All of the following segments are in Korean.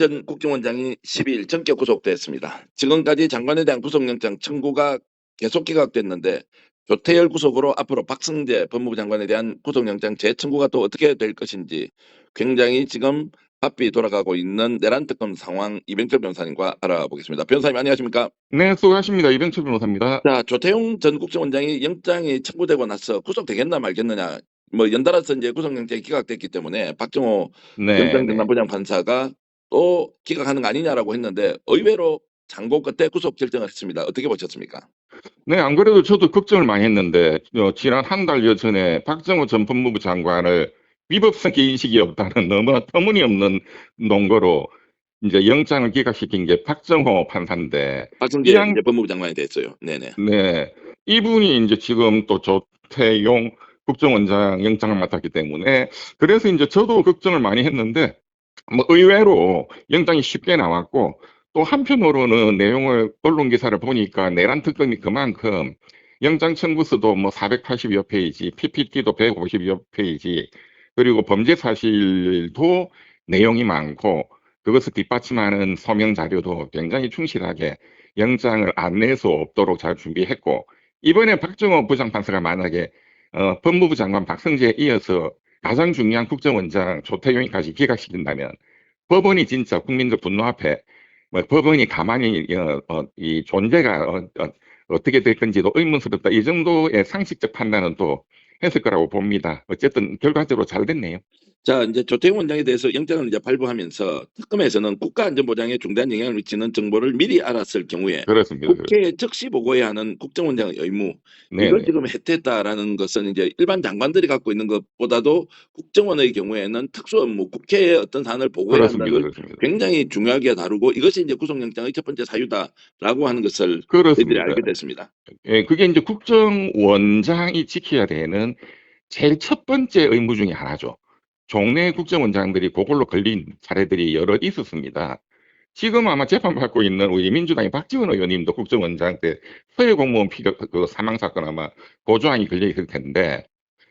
전 국정원장이 12일 전격 구속됐습니다. 지금까지 장관에 대한 구속영장 청구가 계속 기각됐는데 조태열 구속으로 앞으로 박성재 법무부 장관에 대한 구속영장 재청구가 또 어떻게 될 것인지 굉장히 지금 바삐 돌아가고 있는 내란 특검 상황 이병철 변호사님과 알아보겠습니다. 변호사님 안녕하십니까? 네, 수고하십니다. 이병철 변호사입니다. 자, 조태용 전 국정원장이 영장이 청구되고 나서 구속되겠나 말겠느냐, 뭐 연달아서 이제 구속영장이 기각됐기 때문에 박정호 네, 네. 영장전담부장판사가 또 기각하는 거 아니냐라고 했는데 의외로 장고 끝에 구속 결정을 했습니다. 어떻게 보셨습니까? 네, 안 그래도 저도 걱정을 많이 했는데, 지난 한 달여 전에 박정호 전 법무부 장관을 위법성 인식이 없다는 너무 터무니없는 논거로 이제 영장을 기각시킨 게 박정호 판사인데, 박성재 이제 법무부 장관이 됐어요. 네네. 네, 이분이 이제 지금 또 조태용 국정원장 영장을 맡았기 때문에, 그래서 이제 저도 걱정을 많이 했는데, 뭐 의외로 영장이 쉽게 나왔고 또 한편으로는 내용을 언론 기사를 보니까 내란 특검이 그만큼 영장 청구서도 뭐 480여 페이지, PPT도 150여 페이지, 그리고 범죄 사실도 내용이 많고 그것을 뒷받침하는 서명 자료도 굉장히 충실하게 영장을 안 낼 수 없도록 잘 준비했고, 이번에 박정호 부장판사가 만약에 법무부 장관 박성재에 이어서 가장 중요한 국정원장 조태용이까지 기각시킨다면 법원이 진짜 국민들 분노 앞에 뭐 법원이 가만히 이 존재가 어떻게 될 건지도 의문스럽다. 이 정도의 상식적 판단은 또 했을 거라고 봅니다. 어쨌든 결과적으로 잘 됐네요. 자, 이제 조태용 원장에 대해서 영장을 이제 발부하면서 특검에서는 국가안전보장에 중대한 영향을 미치는 정보를 미리 알았을 경우에 그렇습니다. 국회에 즉시 보고해야 하는 국정원장의 의무, 이걸 네네. 지금 해태했다라는 것은 이제 일반 장관들이 갖고 있는 것보다도 국정원의 경우에는 특수업무, 국회에 어떤 사안을 보고해야 한다는 그렇습니다. 걸 그렇습니다. 굉장히 중요하게 다루고 이것이 이제 구속영장의 첫 번째 사유다라고 하는 것을 저희들이 그렇습니다. 알게 됐습니다. 예, 그게 이제 국정원장이 지켜야 되는 제일 첫 번째 의무 중에 하나죠. 종래 국정원장들이 그걸로 걸린 사례들이 여러 있었습니다. 지금 아마 재판받고 있는 우리 민주당의 박지원 의원님도 국정원장 때 서해 공무원 피격 그 사망 사건 아마 고조항이 걸려 있을 텐데,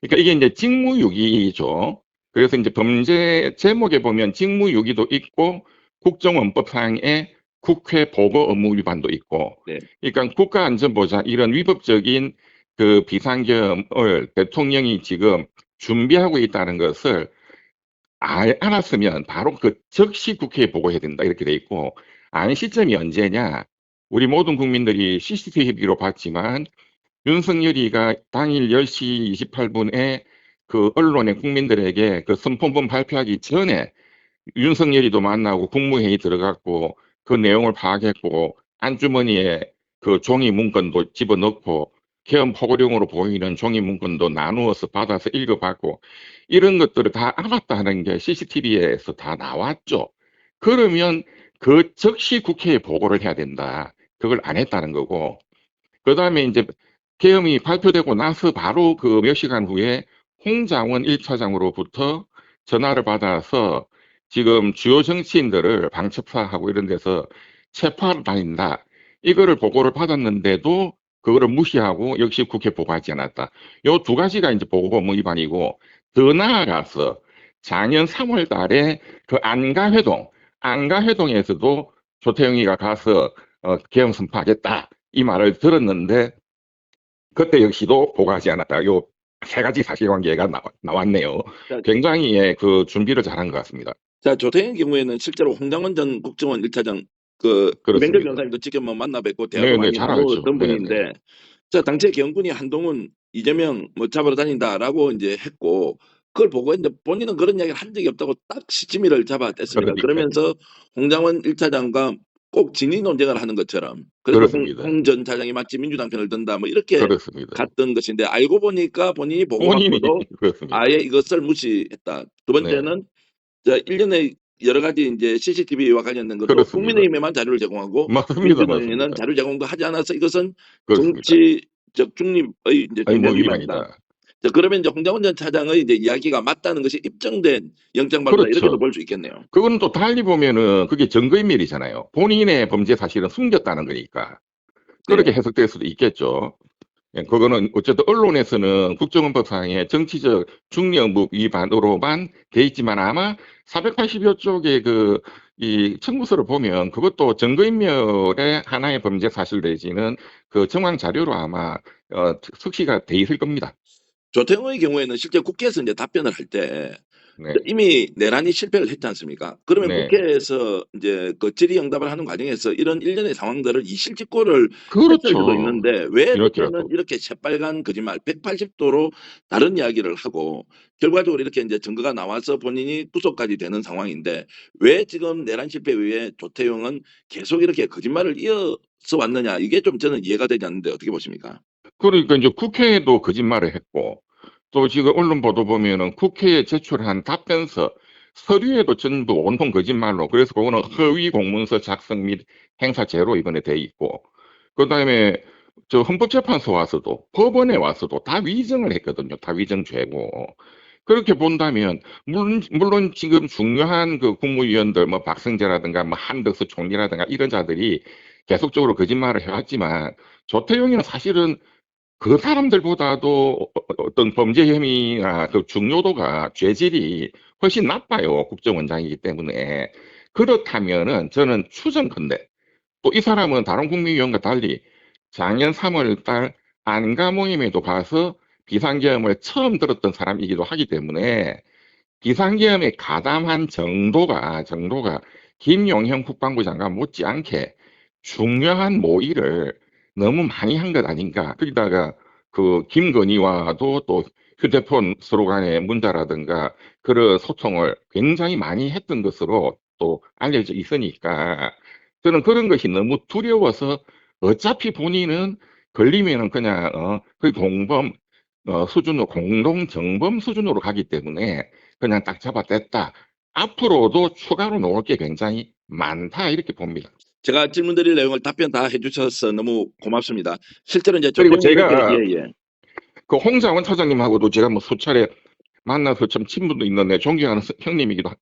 그러니까 이게 이제 직무유기죠. 그래서 이제 범죄 제목에 보면 직무유기도 있고 국정원법상의 국회 보고 업무 위반도 있고, 네. 그러니까 국가안전보장 이런 위법적인 그 비상계엄을 대통령이 지금 준비하고 있다는 것을 알았으면 바로 그 즉시 국회에 보고해야 된다 이렇게 돼 있고, 안 시점이 언제냐? 우리 모든 국민들이 CCTV로 봤지만 윤석열이가 당일 10시 28분에 그 언론에 국민들에게 그 선포문 발표하기 전에 윤석열이도 만나고 국무회의 들어갔고 그 내용을 파악했고 안주머니에 그 종이 문건도 집어넣고 계엄 포고령으로 보이는 종이 문건도 나누어서 받아서 읽어봤고 이런 것들을 다 알았다는 게 CCTV에서 다 나왔죠. 그러면 그 즉시 국회에 보고를 해야 된다. 그걸 안 했다는 거고, 그 다음에 이제 계엄이 발표되고 나서 바로 그 몇 시간 후에 홍장원 1차장으로부터 전화를 받아서 지금 주요 정치인들을 방첩사하고 이런 데서 체포하러 다닌다. 이거를 보고를 받았는데도 그거를 무시하고 역시 국회 보고하지 않았다. 요 두 가지가 이제 보고법무 위반이고, 더 나아가서 작년 3월 달에 그 안가회동에서도 조태영이가 가서 계엄 선포하겠다. 이 말을 들었는데 그때 역시도 보고하지 않았다. 요 세 가지 사실관계가 나왔네요. 자, 굉장히 그 준비를 잘한 것 같습니다. 자, 조태의 경우에는 실제로 홍장원 전 국정원 1차장 그 이병철 그렇습니다. 변호사님도 직접 뭐 만나 뵙고 대화도 네네, 많이 잘 알죠. 나누었던 네네. 분인데, 자, 당시에 경군이 한동훈 이재명 뭐 잡으러 다닌다라고 이제 했고 그걸 보고 이제 본인은 그런 이야기를 한 적이 없다고 딱 시치미를 잡아댔습니다. 그러니까요. 그러면서 홍장원 1차장과 꼭 진위 논쟁을 하는 것처럼, 그래서 그렇습니다. 홍 전 차장이 마치 민주당 편을 든다 뭐 이렇게 그렇습니다. 갔던 것인데, 알고 보니까 본인이 본인이 보고받고도 그렇습니다. 아예 이것을 무시했다. 두 네, 번째는 자, 1년에 여러 가지 이제 CCTV와 관련된 것도 그렇습니다. 국민의힘에만 자료를 제공하고 맞습니다. 민주당에는 맞습니다. 자료 제공도 하지 않아서 이것은 그렇습니다. 정치적 중립의 이제 아니, 뭐 중대한 위반이다. 위반이다. 자, 그러면 이제 홍장원 전 차장의 이제 이야기가 맞다는 것이 입증된 영장 발부다 이렇게도 그렇죠. 볼 수 있겠네요. 그거는 또 달리 보면은 그게 증거인멸이잖아요. 본인의 범죄 사실은 숨겼다는 거니까. 네. 그렇게 해석될 수도 있겠죠. 예, 그거는 어쨌든 언론에서는 국정원법상의 정치적 중립 의무 위반으로만 돼 있지만 아마 480여 쪽의 그 이 청구서를 보면 그것도 증거인멸의 하나의 범죄 사실 내지는 그 정황 자료로 아마 석시가 돼 있을 겁니다. 조태용의 경우에는 실제 국회에서 이제 답변을 할 때 네, 이미 내란이 실패를 했지 않습니까? 그러면 네, 국회에서 이제 그 질의응답을 하는 과정에서 이런 일련의 상황들을 이실직고를 했을 수도 그렇죠. 있는데 왜 그때는 이렇게라도. 이렇게 새빨간 거짓말 180도로 다른 이야기를 하고 결과적으로 이렇게 이제 증거가 나와서 본인이 구속까지 되는 상황인데 왜 지금 내란 실패 이후에 조태용은 계속 이렇게 거짓말을 이어서 왔느냐 이게 좀 저는 이해가 되지 않는데 어떻게 보십니까? 그러니까 이제 국회에도 거짓말을 했고 또 지금 언론 보도 보면은 국회에 제출한 답변서 서류에도 전부 온통 거짓말로 그래서 그거는 허위 공문서 작성 및 행사죄로 이번에 돼 있고 그다음에 저 헌법재판소 와서도 법원에 와서도 다 위정을 했거든요. 다 위정죄고 그렇게 본다면 물론 지금 중요한 그 국무위원들 뭐 박성재라든가 뭐 한덕수 총리라든가 이런 자들이 계속적으로 거짓말을 해왔지만 조태용이는 사실은 그 사람들보다도 어떤 범죄 혐의나 그 중요도가 죄질이 훨씬 나빠요. 국정원장이기 때문에. 그렇다면은 저는 추정컨대 또 이 사람은 다른 국민의원과 달리 작년 3월 달 안가 모임에도 가서 비상계엄을 처음 들었던 사람이기도 하기 때문에 비상계엄에 가담한 정도가 김용현 국방부 장관 못지않게 중요한 모의를 너무 많이 한 것 아닌가. 거기다가 그 김건희와도 또 휴대폰 서로 간의 문자라든가 그런 소통을 굉장히 많이 했던 것으로 또 알려져 있으니까 저는 그런 것이 너무 두려워서 어차피 본인은 걸리면은 그냥 그 공범 수준으로 공동 정범 수준으로 가기 때문에 그냥 딱 잡아댔다. 앞으로도 추가로 나올 게 굉장히 많다 이렇게 봅니다. 제가 질문드릴 내용을 답변 다 해주셔서 너무 고맙습니다. 실제로 이제 그리고 조태용이 이렇게 제가 예예. 그 홍장원 차장님하고도 제가 뭐 수차례 만나서 참 친분도 있는데 존경하는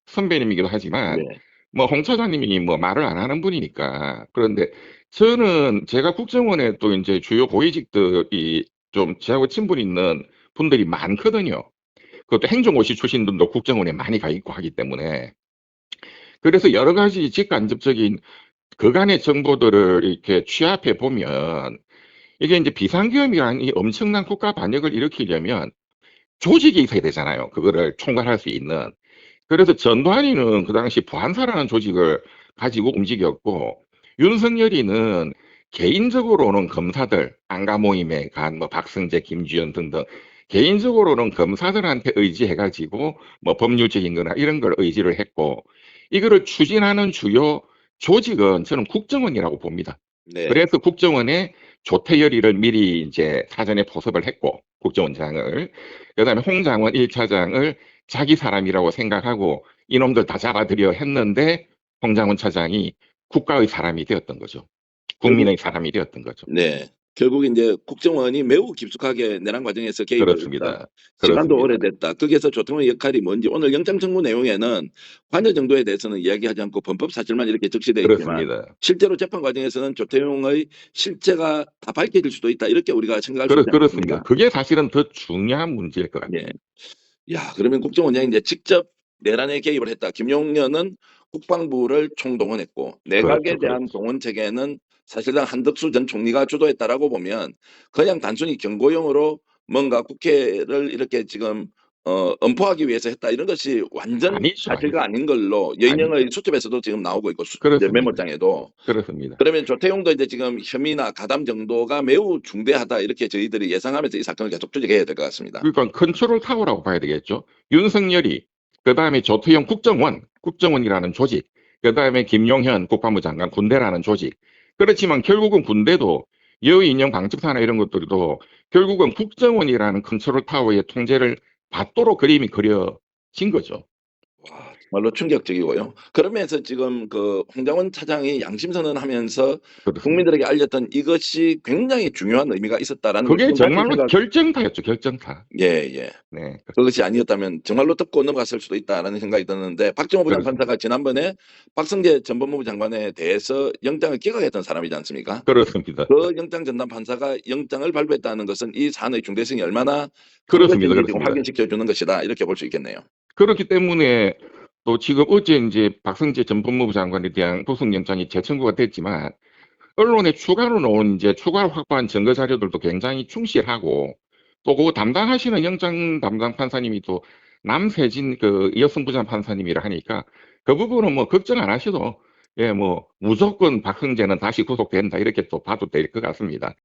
선배님이기도 하지만 네. 뭐 홍 차장님이 뭐 말을 안 하는 분이니까 그런데 저는 제가 국정원에 또 이제 주요 고위직들이 좀 저하고 친분 있는 분들이 많거든요. 그것도 행정고시 출신 분도 국정원에 많이 가 있고 하기 때문에 그래서 여러 가지 직간접적인 그간의 정보들을 이렇게 취합해 보면 이게 이제 비상계엄이라는 이 엄청난 국가 반역을 일으키려면 조직이 있어야 되잖아요. 그거를 총괄할 수 있는. 그래서 전두환이는 그 당시 부한사라는 조직을 가지고 움직였고 윤석열이는 개인적으로는 검사들 안가 모임에 간 뭐 박성재, 김주현 등등 개인적으로는 검사들한테 의지해가지고 뭐 법률적인 거나 이런 걸 의지를 했고 이거를 추진하는 주요 조직은 저는 국정원이라고 봅니다. 네. 그래서 국정원에 조태열이를 미리 이제 사전에 포섭을 했고 국정원장을 그다음에 홍장원 1차장을 자기 사람이라고 생각하고 이놈들 다 잡아들여 했는데 홍장원 차장이 국가의 사람이 되었던 거죠. 결국 국민의 사람이 되었던 거죠. 네. 결국 인제 국정원이 매우 깊숙하게 내란 과정에서 개입을 했다. 그렇습니다. 시간도 그렇습니다. 오래됐다. 거기에서 조태용의 역할이 뭔지 오늘 영장 청구 내용에는 관여 정도에 대해서는 이야기하지 않고 범법 사실만 이렇게 적시되어 있지만 그렇습니다. 실제로 재판 과정에서는 조태용의 실체가 다 밝혀질 수도 있다. 이렇게 우리가 생각할 수 있지 그렇습니다. 않습니까? 그게 사실은 더 중요한 문제일 것 예. 같아요. 야 그러면 국정원장이 이제 직접 내란에 개입을 했다. 김용현은 국방부를 총동원했고 내각에 그렇죠. 대한 그렇죠. 동원 체계는 사실상 한덕수 전 총리가 주도했다라고 보면 그냥 단순히 경고용으로 뭔가 국회를 이렇게 지금 엄포하기 위해서 했다 이런 것이 완전 아니죠. 사실가 아니죠. 아닌 걸로 여인영의 아니죠. 수첩에서도 지금 나오고 있고 이제 그렇습니다. 메모장에도 그렇습니다. 그러면 조태용도 이제 지금 혐의나 가담 정도가 매우 중대하다 이렇게 저희들이 예상하면서 이 사건을 계속 조직해야 될 것 같습니다. 그러니까 컨트롤 타워라고 봐야 되겠죠. 윤석열이 그다음에 조태용 국정원이라는 조직, 그다음에 김용현 국방부 장관 군대라는 조직. 그렇지만 결국은 군대도 여인영 방첩사나 이런 것들도 결국은 국정원이라는 컨트롤 타워의 통제를 받도록 그림이 그려진 거죠. 와 정말로 충격적이고요. 그러면서 지금 그 홍장원 차장이 양심선언하면서 그렇습니다. 국민들에게 알렸던 이것이 굉장히 중요한 의미가 있었다라는 걸 그게 지금 다시 정말로 생각 결정타였죠. 결정타. 예예. 네, 그것이 아니었다면 정말로 덮고 넘어갔을 수도 있다라는 생각이 드는데 박정호 그렇습니다. 부장판사가 지난번에 박성재 전 법무부 장관에 대해서 영장을 기각했던 사람이지 않습니까? 그렇습니다. 그 영장 전담 판사가 영장을 발부했다는 것은 이 사안의 중대성이 얼마나 큰 그렇습니다. 것인지 지금 그렇습니다. 확인시켜 주는 것이다. 이렇게 볼 수 있겠네요. 그렇기 때문에 또 지금 어제 이제 박성재 전 법무부 장관에 대한 구속영장이 재청구가 됐지만 언론에 추가로 나온 이제 추가로 확보한 증거 자료들도 굉장히 충실하고 또 그 담당하시는 영장 담당 판사님이 또 남세진 그 여성 부장 판사님이라 하니까 그 부분은 뭐 걱정 안 하셔도 예, 뭐 무조건 박성재는 다시 구속된다 이렇게 또 봐도 될 것 같습니다.